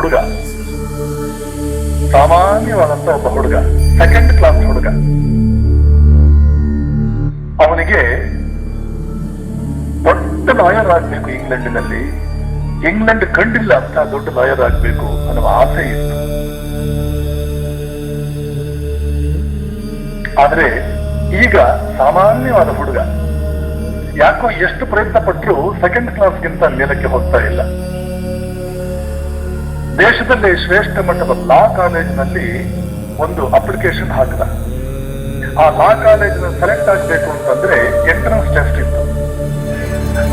ಹುಡುಗ, ಸಾಮಾನ್ಯವಾದಂತ ಒಬ್ಬ ಹುಡುಗ, ಸೆಕೆಂಡ್ ಕ್ಲಾಸ್ ಹುಡುಗ. ಅವನಿಗೆ ದೊಡ್ಡ ಲಾಯರ್ ಆಗ್ಬೇಕು ಇಂಗ್ಲೆಂಡಿನಲ್ಲಿ. ಇಂಗ್ಲೆಂಡ್ ಕಂಡಿಲ್ಲ ಅಂತ ದೊಡ್ಡ ಲಾಯರ್ ಆಗ್ಬೇಕು ಅನ್ನುವ ಆಸೆ ಇತ್ತು. ಆದ್ರೆ ಈಗ ಸಾಮಾನ್ಯವಾದ ಹುಡುಗ ಯಾಕೋ ಎಷ್ಟು ಪ್ರಯತ್ನ ಪಟ್ಟರು ಸೆಕೆಂಡ್ ಕ್ಲಾಸ್ಗಿಂತ ಮೇಲಕ್ಕೆ ಹೋಗ್ತಾ ಇಲ್ಲ. ದೇಶದಲ್ಲಿ ಶ್ರೇಷ್ಠ ಮಟ್ಟದ ಲಾ ಕಾಲೇಜಿನಲ್ಲಿ ಒಂದು ಅಪ್ಲಿಕೇಶನ್ ಹಾಕಿದ. ಆ ಲಾ ಕಾಲೇಜಿನ ಸೆಲೆಕ್ಟ್ ಆಗ್ಬೇಕು ಅಂತಂದ್ರೆ ಎಂಟ್ರೆನ್ಸ್ ಟೆಸ್ಟ್ ಇತ್ತು.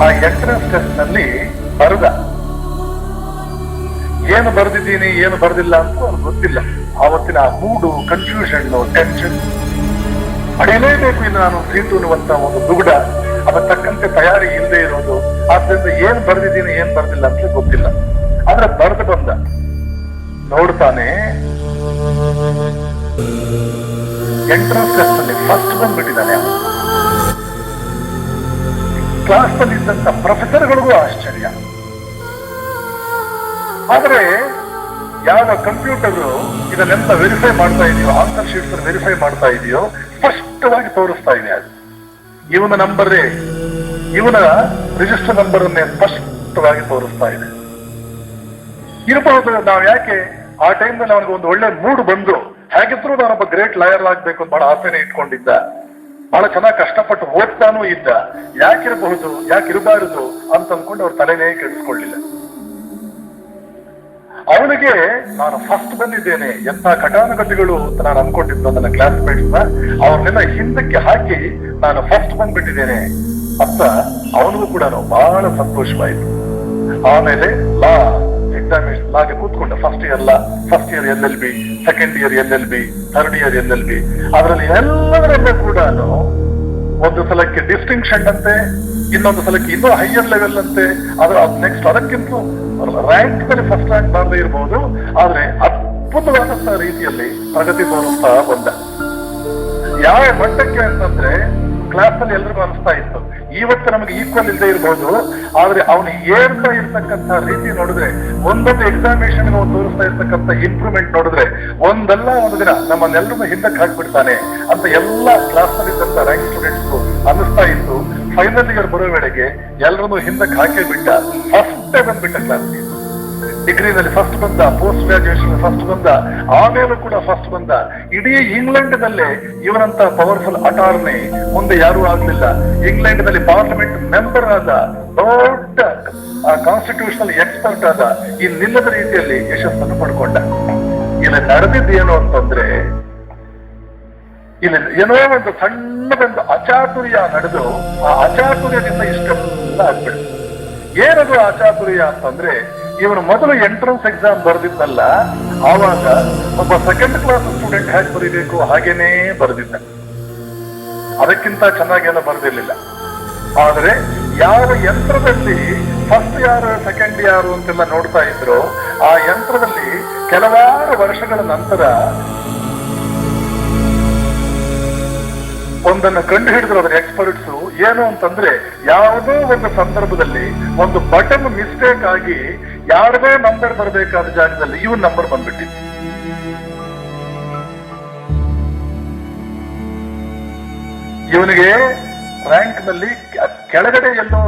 ಆ ಎಂಟ್ರೆನ್ಸ್ ಟೆಸ್ಟ್ ನಲ್ಲಿ ಬರೆದ. ಏನು ಬರೆದಿದ್ದೀನಿ ಏನು ಬರೆದಿಲ್ಲ ಅಂತ ಅವ್ರಿಗೆ ಗೊತ್ತಿಲ್ಲ. ಆವತ್ತಿನ ಮೂಡು, ಕನ್ಫ್ಯೂಷನ್, ಟೆನ್ಷನ್, ಪಡೆಯಲೇಬೇಕು ಇನ್ನು ನಾನು ಸೀಟು ಅನ್ನುವಂತ ಒಂದು ದುಗುಡ, ಅದರ ತಕ್ಕಂತೆ ತಯಾರಿ ಇಲ್ಲದೆ ಇರೋದು. ಆದ್ರಿಂದ ಏನ್ ಬರೆದಿದ್ದೀನಿ ಏನ್ ಬರೆದಿಲ್ಲ ಅಂತ ಗೊತ್ತಿಲ್ಲ. ಆದ್ರೆ ಬರೆದು ಬಂದ. ನೋಡ್ತಾನೆ ಎಂಟ್ರೆನ್ಸ್ ಟೆಸ್ಟ್ ಅಲ್ಲಿ ಫಸ್ಟ್ ಬಂದ್ಬಿಟ್ಟಿದ್ದಾನೆ. ಕ್ಲಾಸ್ ನಲ್ಲಿ ಇದ್ದಂತ ಪ್ರೊಫೆಸರ್ಗಳಿಗೂ ಆಶ್ಚರ್ಯ. ಆದ್ರೆ ಯಾವ ಕಂಪ್ಯೂಟರ್ ಇದನ್ನೆಲ್ಲ ವೆರಿಫೈ ಮಾಡ್ತಾ ಇದೆಯೋ, ಆನ್ಸರ್ ಶೀಟ್ಸ್ ವೆರಿಫೈ ಮಾಡ್ತಾ ಇದೆಯೋ, ಸ್ಪಷ್ಟವಾಗಿ ತೋರಿಸ್ತಾ ಇದೆ. ಅದು ಇವನ ನಂಬರೇ, ಇವನ ರಿಜಿಸ್ಟರ್ ನಂಬರ್ ಅನ್ನೇ ಸ್ಪಷ್ಟವಾಗಿ ತೋರಿಸ್ತಾ ಇದೆ. ಇರಬಹುದು ನಾವ್ ಯಾಕೆ ಆ ಟೈಮ್ ನಲ್ಲಿ ಅವನಿಗೆ ಒಂದು ಒಳ್ಳೆ ಮೂಡ್ ಬಂದು, ಹೇಗಿದ್ರು ನಾನೊಬ್ಬ ಗ್ರೇಟ್ ಲಾಯರ್ ಆಗ್ಬೇಕು ಅಂತ ಬಹಳ ಆಸೆನೆ ಇಟ್ಕೊಂಡಿದ್ದ, ಬಹಳ ಚೆನ್ನಾಗಿ ಕಷ್ಟಪಟ್ಟು ಓದ್ತಾನೂ ಇದ್ದ. ಯಾಕಿರಬಹುದು, ಯಾಕಿರಬಾರದು ಅಂತ ಅನ್ಕೊಂಡು ಅವ್ರ ತಲೆನೇ ಕೆಡಿಸ್ಕೊಳ್ಳಿಲ್ಲ. ಅವನಿಗೆ ನಾನು ಫಸ್ಟ್ ಬಂದಿದ್ದೇನೆ, ಎಂತ ಘಟಾನುಘಟಿಗಳು ಅಂತ ನಾನು ಅನ್ಕೊಂಡಿದ್ದು ನನ್ನ ಕ್ಲಾಸ್ಮೇಟ್ಸ್ ನ, ಅವ್ರನ್ನೆಲ್ಲ ಹಿಂದಕ್ಕೆ ಹಾಕಿ ನಾನು ಫಸ್ಟ್ ಬಂದ್ಬಿಟ್ಟಿದ್ದೇನೆ ಅಂತ ಅವನಿಗೂ ಕೂಡ ಬಹಳ ಸಂತೋಷವಾಯಿತು. ಆಮೇಲೆ ಲಾ ಎಕ್ಸಾಮಿನೇಷನ್ ಲಾಗೆ ಕೂತ್ಕೊಂಡ. First year LLB, second year LLB, third year LLB. ಅದರಲ್ಲಿ ಎಲ್ಲದರಲ್ಲೂ ಕೂಡ ಒಂದು ಸಲಕ್ಕೆ ಡಿಸ್ಟಿಂಕ್ಷನ್ ಅಂತೆ, ಇನ್ನೊಂದು ಸಲಕ್ಕೆ ಇನ್ನೂ ಹೈಯರ್ ಲೆವೆಲ್ ಅಂತೆ. ಅದ್ರ ನೆಕ್ಸ್ಟ್ ಅದಕ್ಕಿಂತ ರ್ಯಾಂಕ್ ನಲ್ಲಿ ಫಸ್ಟ್ ರ್ಯಾಂಕ್ ಬಾರದೇ ಇರಬಹುದು, ಆದ್ರೆ ಅದ್ಭುತವಾದಂತಹ ರೀತಿಯಲ್ಲಿ ಪ್ರಗತಿ ತೋರಿಸ್ತಾ ಬಂದ. ಯಾವ ಮಟ್ಟಕ್ಕೆ ಅಂತಂದ್ರೆ ಕ್ಲಾಸ್ ಅಲ್ಲಿ ಎಲ್ರಿಗೂ ಅನಿಸ್ತಾ ಇತ್ತು ಇವತ್ತು ನಮಗೆ ಈಕ್ವಲ್ ಇಲ್ಲದೆ ಇರಬಹುದು, ಆದ್ರೆ ಅವನು ಏರ್ತಾ ಇರ್ತಕ್ಕಂಥ ರೀತಿ ನೋಡಿದ್ರೆ, ಒಂದೊಂದು ಎಕ್ಸಾಮಿನೇಷನ್ ತೋರಿಸ್ತಾ ಇರ್ತಕ್ಕಂಥ ಇಂಪ್ರೂವ್ಮೆಂಟ್ ನೋಡಿದ್ರೆ, ಒಂದಲ್ಲ ಒಂದು ದಿನ ನಮ್ಮನ್ನೆಲ್ಲರೂ ಹಿಂದಕ್ಕೆ ಹಾಕ್ಬಿಡ್ತಾನೆ ಅಂತ ಎಲ್ಲಾ ಕ್ಲಾಸ್ ನಲ್ಲಿ ಇದ್ದಂತ ರ್ಯಾಂಕ್ ಸ್ಟೂಡೆಂಟ್ಸ್ ಅನ್ನಿಸ್ತಾ ಇತ್ತು. ಫೈನಲ್ ಇಯರ್ ಬರೋ ವೇಳೆಗೆ ಎಲ್ಲರನ್ನೂ ಹಿಂದಕ್ಕೆ ಹಾಕೇ ಬಿಟ್ಟ. ಫಸ್ಟೇ ಬಂದ್ಬಿಟ್ಟ ಕ್ಲಾಸ್ಗೆ. ಡಿಗ್ರಿನಲ್ಲಿ ಫಸ್ಟ್ ಬಂದ, ಪೋಸ್ಟ್ ಗ್ರಾಜುಯೇಷನ್ ಫಸ್ಟ್ ಬಂದ, ಆಮೇಲೂ ಕೂಡ ಫಸ್ಟ್ ಬಂದ. ಇಡೀ ಇಂಗ್ಲೆಂಡ್ ನಲ್ಲೇ ಇವನಂತ ಪವರ್ಫುಲ್ ಅಟಾರ್ನಿ ಮುಂದೆ ಯಾರೂ ಆಗ್ಲಿಲ್ಲ. ಇಂಗ್ಲೆಂಡ್ ನಲ್ಲಿ ಪಾರ್ಲಿಮೆಂಟ್ ಮೆಂಬರ್ ಆದ, ದೊಡ್ಡ ಕಾನ್ಸ್ಟಿಟ್ಯೂಷನಲ್ ಎಕ್ಸ್ಪರ್ಟ್ ಆದ. ಇನ್ನಿಲ್ಲದ ರೀತಿಯಲ್ಲಿ ಯಶಸ್ಸನ್ನು ಪಡ್ಕೊಂಡ. ಇಲ್ಲಿ ನಡೆದಿದ್ದೇನು ಅಂತಂದ್ರೆ, ಇಲ್ಲಿ ಏನೋ ಒಂದು ಸಣ್ಣದೊಂದು ಅಚಾತುರ್ಯ ನಡೆದು, ಆ ಅಚಾತುರ್ಯದಿಂದ ಇಷ್ಟೆಲ್ಲ ಆಗ್ಬಿಡ್ತು. ಏನದು ಅಚಾತುರ್ಯ ಅಂತಂದ್ರೆ, ಇವನು ಮೊದಲು ಎಂಟ್ರೆನ್ಸ್ ಎಕ್ಸಾಮ್ ಬರೆದಿದ್ದಲ್ಲ, ಆವಾಗ ಒಬ್ಬ ಸೆಕೆಂಡ್ ಕ್ಲಾಸ್ ಸ್ಟೂಡೆಂಟ್ ಹೇಗೆ ಬರೀಬೇಕು ಹಾಗೇನೇ ಬರೆದಿದ್ದ. ಅದಕ್ಕಿಂತ ಚೆನ್ನಾಗೇನೋ ಬರೆದಿರ್ಲಿಲ್ಲ. ಆದ್ರೆ ಯಾವ ಯಂತ್ರದಲ್ಲಿ ಫಸ್ಟ್ ಯಾರು ಸೆಕೆಂಡ್ ಯಾರು ಅಂತೆಲ್ಲ ನೋಡ್ತಾ ಇದ್ರು, ಆ ಯಂತ್ರದಲ್ಲಿ ಕೆಲವಾರು ವರ್ಷಗಳ ನಂತರ ಒಂದನ್ನು ಕಂಡು ಹಿಡಿದ್ರು ಅದರ ಎಕ್ಸ್ಪರ್ಟ್ಸ್. ಏನು ಅಂತಂದ್ರೆ, ಯಾವುದೋ ಒಂದು ಸಂದರ್ಭದಲ್ಲಿ ಒಂದು ಬಟನ್ ಮಿಸ್ಟೇಕ್ ಆಗಿ ಯಾರದೇ ನಂಬರ್ ಬರಬೇಕಾದ ಜಾಗದಲ್ಲಿ ಇವನ್ ನಂಬರ್ ಬಂದ್ಬಿಟ್ಟಿತ್ತು. ಇವನಿಗೆ ರ್ಯಾಂಕ್ ನಲ್ಲಿ ಕೆಳಗಡೆ ಎಲ್ಲೋ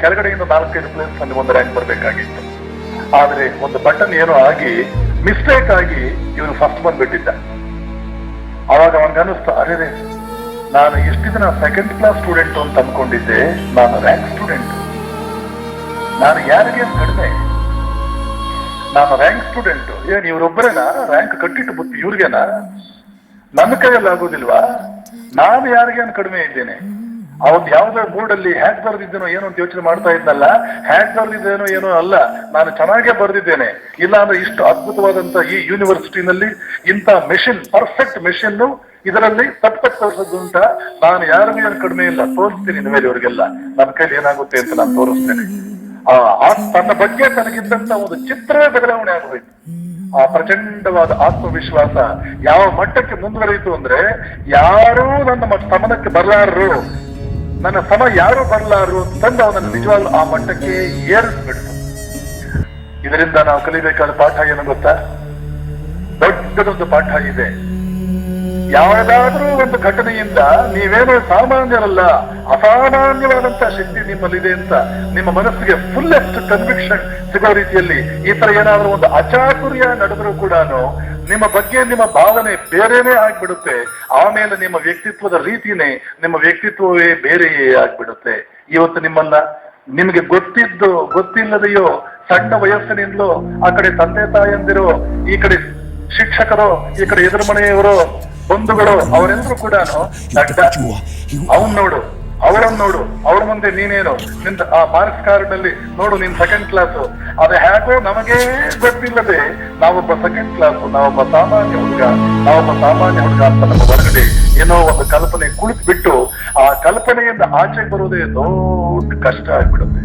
ಕೆಳಗಡೆಯಿಂದ 4-5 ಪ್ಲೇಸ್ ನಲ್ಲಿ ಒಂದು ರ್ಯಾಂಕ್ ಬರಬೇಕಾಗಿತ್ತು. ಆದ್ರೆ ಒಂದು ಬಟನ್ ಏನೋ ಆಗಿ ಮಿಸ್ಟೇಕ್ ಆಗಿ ಇವನು ಫಸ್ಟ್ ಬಂದ್ಬಿಟ್ಟಿದ್ದ. ಅವಾಗ ಅವನ್ಗನ್ನಿಸ್ತು, ಅರೆ ನಾನು ಇಷ್ಟು ದಿನ ಸೆಕೆಂಡ್ ಕ್ಲಾಸ್ ಸ್ಟೂಡೆಂಟ್ ಅಂತ ಅನ್ಕೊಂಡಿದ್ದೆ, ನಾನು ರ್ಯಾಂಕ್ ಸ್ಟೂಡೆಂಟ್. ನಾನು ಯಾರಿಗೆ ಕಡಿಮೆ, ನಾನು ರ್ಯಾಂಕ್ ಸ್ಟೂಡೆಂಟ್. ಏನ್ ಇವ್ರೊಬ್ಬರೇನಾ ರ್ಯಾಂಕ್ ಕಟ್ಟಿಟ್ಟು ಬುತ್ತಿ ಇವ್ರಿಗೇನಾ? ನನ್ನ ಕೈಯಲ್ಲಿ ಆಗೋದಿಲ್ವಾ? ನಾನು ಯಾರಿಗೇನು ಕಡಿಮೆ ಇದ್ದೇನೆ? ಅವತ್ತು ಯಾವುದೋ ಮೂಡಲ್ಲಿ ಹ್ಯಾಕ್ ಬರ್ದಿದ್ದೇನೋ ಏನೋ ಅಂತ ಯೋಚನೆ ಮಾಡ್ತಾ ಇದ್ನಲ್ಲ, ಹ್ಯಾಕ್ ಬರ್ದಿದ್ದೇನೋ ಏನೋ ಅಲ್ಲ, ನಾನು ಚೆನ್ನಾಗೇ ಬರ್ದಿದ್ದೇನೆ. ಇಲ್ಲ ಅಂದ್ರೆ ಇಷ್ಟು ಅದ್ಭುತವಾದಂತ ಈ ಯೂನಿವರ್ಸಿಟಿನಲ್ಲಿ ಇಂಥ ಮೆಷಿನ್, ಪರ್ಫೆಕ್ಟ್ ಮೆಷಿನ್ ಇದರಲ್ಲಿ ತಪ್ಪು ತೋರಿಸೋದು ಅಂತ ನಾನು ಯಾರಿಗೂ ಏನು ಕಡಿಮೆ ಇಲ್ಲ, ತೋರಿಸ್ತೀನಿ ಇನ್ಮೇಲೆ ಇವರಿಗೆಲ್ಲ ನನ್ನ ಕೈಲಿ ಏನಾಗುತ್ತೆ ಅಂತ ನಾನು ತೋರಿಸ್ತೇನೆ. ತನ್ನ ಬಗ್ಗೆ ತನಗಿದ್ದಂತ ಒಂದು ಚಿತ್ರವೇ ಬದಲಾವಣೆ ಆಗೋಯ್ತು. ಆ ಪ್ರಚಂಡವಾದ ಆತ್ಮವಿಶ್ವಾಸ ಯಾವ ಮಟ್ಟಕ್ಕೆ ಮುಂದುವರಿಯಿತು ಅಂದ್ರೆ, ಯಾರೂ ನನ್ನ ಸಮನಕ್ಕೆ ಬರಲಾರರು, ನನ್ನ ಸಮ ಯಾರು ಬರಲಾರರು ತಂದು ಅವನನ್ನು ನಿಜವಾಗ್ಲೂ ಆ ಮಟ್ಟಕ್ಕೆ ಏರಿಸ್ಬಿಡ್ತು. ಇದರಿಂದ ನಾವು ಕಲಿಬೇಕಾದ ಪಾಠ ಏನು ಗೊತ್ತಾ? ದೊಡ್ಡದೊಂದು ಪಾಠ ಇದೆ. ಯಾವುದಾದ್ರೂ ಒಂದು ಘಟನೆಯಿಂದ ನೀವೇನೋ ಸಾಮಾನ್ಯರಲ್ಲ, ಅಸಾಮಾನ್ಯವಾದಂತಹ ಶಕ್ತಿ ನಿಮ್ಮಲ್ಲಿದೆ ಅಂತ ನಿಮ್ಮ ಮನಸ್ಸಿಗೆ ಫುಲ್ಲೆಸ್ಟ್ ಕನ್ವಿಕ್ಷನ್ ಸಿಗೋ ರೀತಿಯಲ್ಲಿ ಈ ತರ ಏನಾದ್ರೂ ಒಂದು ಅಚಾತುರ್ಯ ನಡೆದರೂ ಕೂಡ ನಿಮ್ಮ ಬಗ್ಗೆ ನಿಮ್ಮ ಭಾವನೆ ಬೇರೆನೇ ಆಗ್ಬಿಡುತ್ತೆ. ಆಮೇಲೆ ನಿಮ್ಮ ವ್ಯಕ್ತಿತ್ವದ ರೀತಿನೇ, ನಿಮ್ಮ ವ್ಯಕ್ತಿತ್ವವೇ ಬೇರೆಯೇ ಆಗ್ಬಿಡುತ್ತೆ. ಇವತ್ತು ನಿಮಗೆ ಗೊತ್ತಿದ್ದು ಗೊತ್ತಿಲ್ಲದೆಯೋ ಸಣ್ಣ ವಯಸ್ಸಿನಿಂದಲೂ ಆ ಕಡೆ ತಂದೆ ತಾಯಂದಿರು, ಈ ಕಡೆ ಶಿಕ್ಷಕರು, ಈ ಕಡೆ ಎದುರು ಮನೆಯವರು, ಬಂಧುಗಳು, ಅವರೆಲ್ಲರೂ ಕೂಡ ಅವನ್ ನೋಡು, ಅವರನ್ನು ನೋಡು, ಅವ್ರ ಮುಂದೆ ನೀನೇನು, ನಿಂದ ಆ ಮಾರ್ಕ್ಸ್ ಕಾರ್ಡ್ ನಲ್ಲಿ ನೋಡು ನೀನ್ ಸೆಕೆಂಡ್ ಕ್ಲಾಸ್, ಅದೇ ಹೇಗೋ ನಮಗೇ ಗೊತ್ತಿಲ್ಲದೆ ನಾವೊಬ್ಬ ಸೆಕೆಂಡ್ ಕ್ಲಾಸ್, ನಾವೊಬ್ಬ ಸಾಮಾನ್ಯ ಹುಡುಗ ಅಂತ ನಮ್ಮ ಹೊರಗಡೆ ಏನೋ ಒಂದು ಕಲ್ಪನೆ ಕುಳಿತು ಬಿಟ್ಟು ಆ ಕಲ್ಪನೆಯಿಂದ ಆಚೆ ಬರುವುದೇ ದೊಡ್ಡ ಕಷ್ಟ ಆಗ್ಬಿಡುತ್ತೆ.